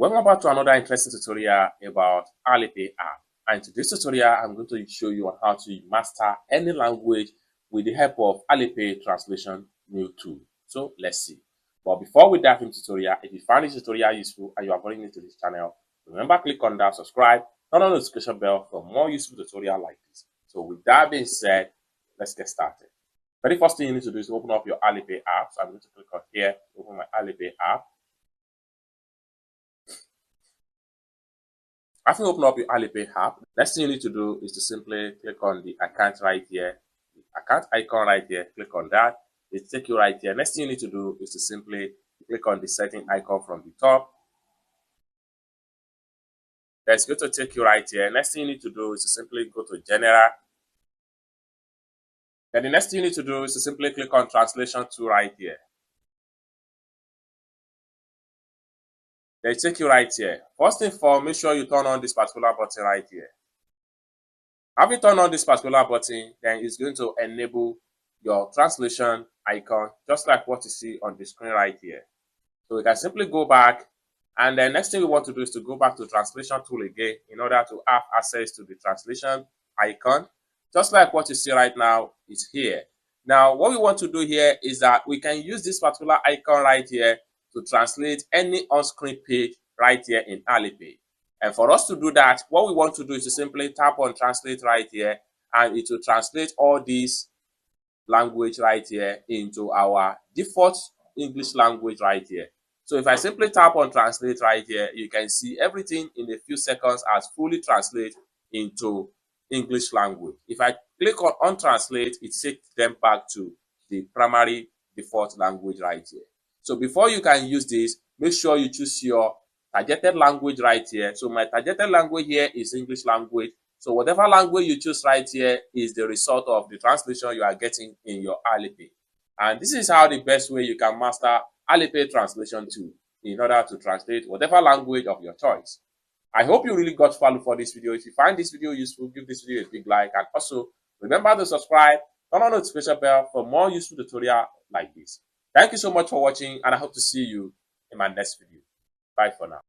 Welcome back to another interesting tutorial about Alipay app. And in today's tutorial, I'm going to show you on how to master any language with the help of Alipay translation new tool. So let's see. But before we dive into the tutorial, if you find this tutorial useful and you are very new to this channel, remember click on that subscribe, turn on the notification bell for more useful tutorial like this. So with that being said, let's get started. Very first thing you need to do is open up your Alipay app. So I'm going to click on here, open my Alipay app. After you open up your Alipay app, next thing you need to do is to simply click on the account right here, the account icon right here, click on that. It take you right here. Next thing you need to do is to simply click on the setting icon from the top. That's going to take you right here. Next thing you need to do is to simply go to General. Then the next thing you need to do is to simply click on Translation tool right here. They take you right here. First thing for, make sure you turn on this particular button right here. Having turned on this particular button, then it's going to enable your translation icon, just like what you see on the screen right here. So we can simply go back, and the next thing we want to do is to go back to translation tool again in order to have access to the translation icon. Just like what you see right now is here. Now, what we want to do here is that we can use this particular icon right here to translate any on-screen page right here in Alipay. And for us to do that, what we want to do is to simply tap on translate right here, and it will translate all these language right here into our default English language right here. So if I simply tap on translate right here, you can see everything in a few seconds has fully translated into English language. If I click on translate, it takes them back to the primary default language right here. So before you can use this, make sure you choose your targeted language right here. So my targeted language here is English language. So whatever language you choose right here is the result of the translation you are getting in your Alipay. And this is how the best way you can master Alipay translation tool in order to translate whatever language of your choice. I hope you really got value for this video. If you find this video useful, give this video a big like, and also remember to subscribe, turn on the notification bell for more useful tutorial like this. Thank you so much for watching, and I hope to see you in my next video. Bye for now.